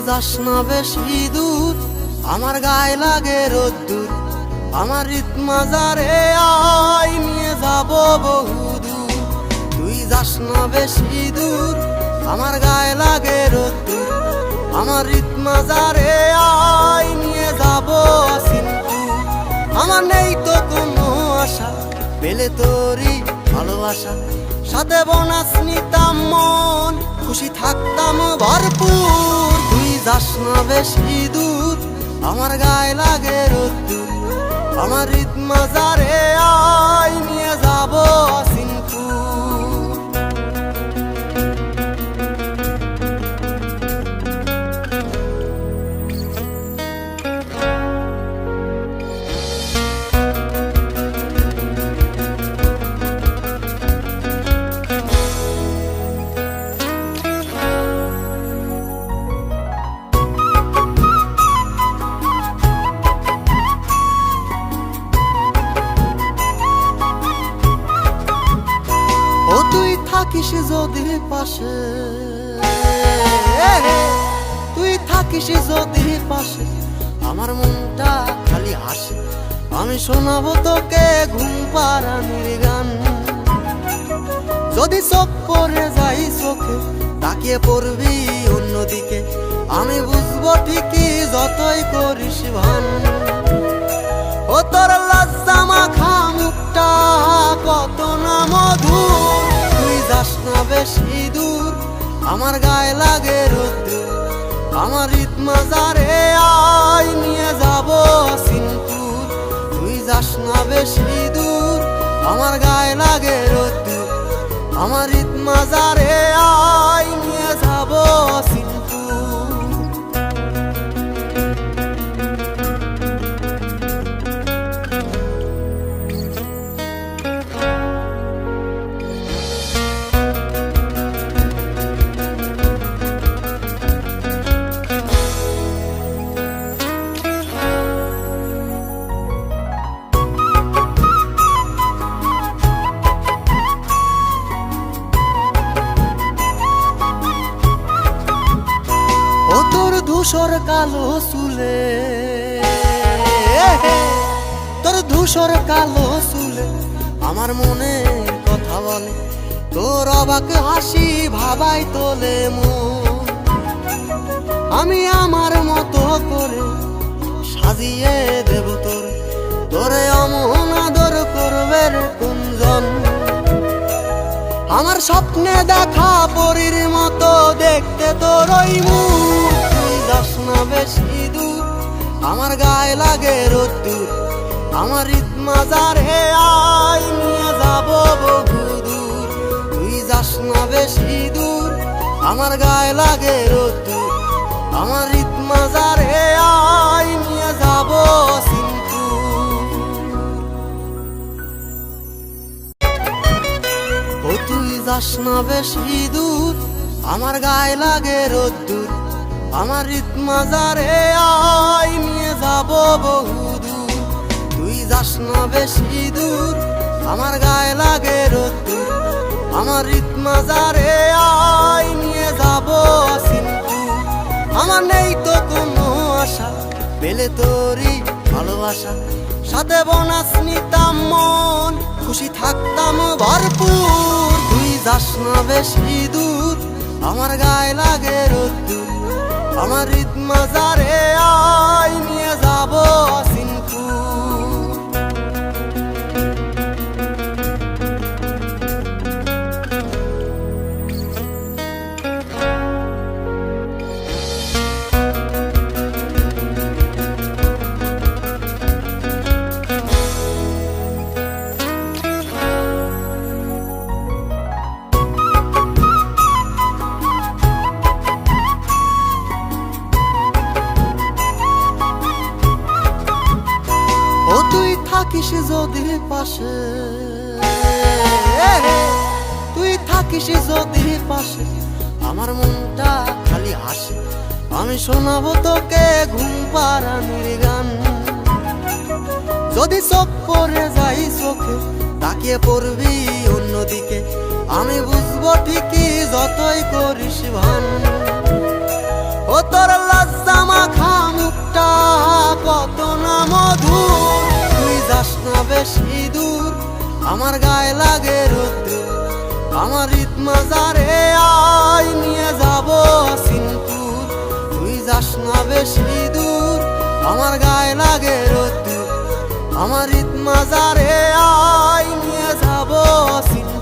যাস না বেশি দূর, আমার গায়ে লাগে রোদ্দুর। আমার রীত মাজারে আয়, নিয়ে যাব বহুদূর। তুই যাস না বেশি দূর, আমার গায়ে লাগে রোদ্দুর। আমার রীত মাজারে আয়, নিয়ে যাব সিনপুর। আমার নেই তো কোনো আশা, পেলে তোরই ভালোবাসা। সাথে বোনাস নিতাম মন, খুশি থাকতাম ভরপুর। তুই যাস না বেশি দূর, আমার গায়ে লাগে রোদ্দুর। আমার রীত মাজারে আয়, নিয়ে যাব সিনপুর। থাকিস যদি পাশে, তুই থাকিস যদি পাশে, আমার মনটা খালি হাসে। আমি শোনাবো তোকে ঘুম পাড়ানির গান। যদি চোখ পড়ে যাই চোখে, তাকিয়ে পড়বি অন্যদিকে, আমি বুঝবো ঠিকই যতই করিস ভান। ও তোর লজ্জা মাখা মুখটা কত না মধুর। তুই যাস না বেশি দূর, আমার গায়ে লাগে রোদ্দুর। আমার রীত মাজারে আয়, নিয়ে যাব সিনপুর। তুই যাস না বেশি দূর, আমার গায়ে লাগে রোদ্দুর। আমার রীত মাজারে আয়, নিয়ে যাব সিনপুর। ধূসর কালো চুলে, তোর ধূসর কালো চুলে আমার মনে কথা বলে। তোর অবাক হাসি ভাবাই তোলে মন। আমি আমার মতো করে সাজিয়ে দেব তোর, তোরে অমন আদর করবে রে কুঞ্জন। আমার স্বপ্নে দেখা পরীর মতো দেখতে তোর ওই মুখ। যাস না বেশি দূর, আমার গায়ে লাগে রোদ্দুর। আমার রীত মাজারে আয়, নিয়ে যাব বহুদূর। তুই যাস না বেশি দূর, আমার গায়ে লাগে রোদ্দুর। আমার রীত মাজারে আয়, নিয়ে যাব সিনপুর। ও তুই যাস না বেশি দূর, আমার গায়ে লাগে রোদ্দুর। আমার রীত মাজারে আয়, নিয়ে যাব বহুদূর। তুই যাস না বেশি দূর, আমার গায়ে লাগে রোদ্দুর। আমার রীত মাজারে আয়, নিয়ে যাব সিনপুর। আমার নেই তো কোনো আশা, পেলে তোরই ভালোবাসা। সাথে বোনাস নিতাম মন, খুশি থাকতাম ভরপুর। তুই যাস না বেশি দূর, আমার গায়ে লাগে রোদ্দুর। আমার রীত মাজারে আয়, নিয়ে যাব সিনপুর। থাকিস যদি পাশে, তুই থাকিস যদি পাশে, আমার মনটা খালি হাসে। আমি শোনাবো তোকে ঘুম পাড়ানির গান। যদি চোখ পড়ে যাই চোখে, তাকিয়ে পড়বি অন্যদিকে, আমি বুঝবো ঠিকই যতই করিস ভান। ও তোর আমার গায়ে লাগে রোদ্দুর আমার ঈদ মাজারে আয় নিয়ে যাব সিনপুর তুই যাস না বেশি দূর আমার গায়ে লাগে রোদ্দুর আমার ঈদ মাজারে আয় নিয়ে যাব সিনপুর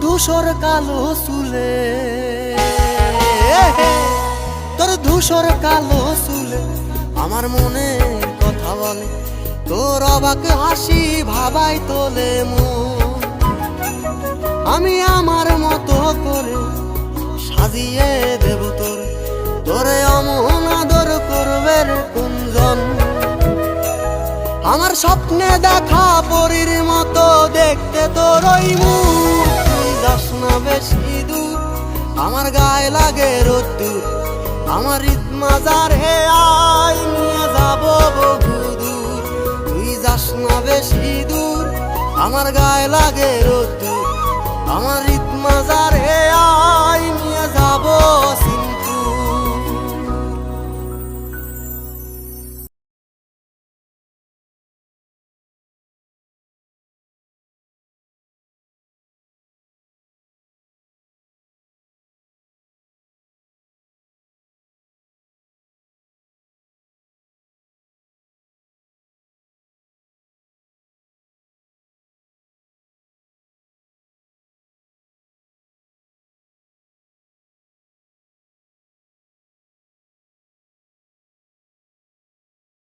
ধূসর কালো চুলে তোর ধূসর কালো চুলে আমার মনে কথা বলে তোর অবাক হাসি ভাবাই তোলে মন আমি আমার মতো করে সাজিয়ে দেব তোরে অমন আদর করবে রে কুঞ্জন আমার স্বপ্নে দেখা পরীর মতো দেখতে তোর ওই মুখ যাস না বেশি দূর আমার গায়ে লাগে রোদ্দুর আমার ঈদ মাজারে আয় নিয়ে যাব বহু দূর তুই যাস না বেশি দূর আমার গায়ে লাগে রোদ্দুর আমার ঈদ মাজার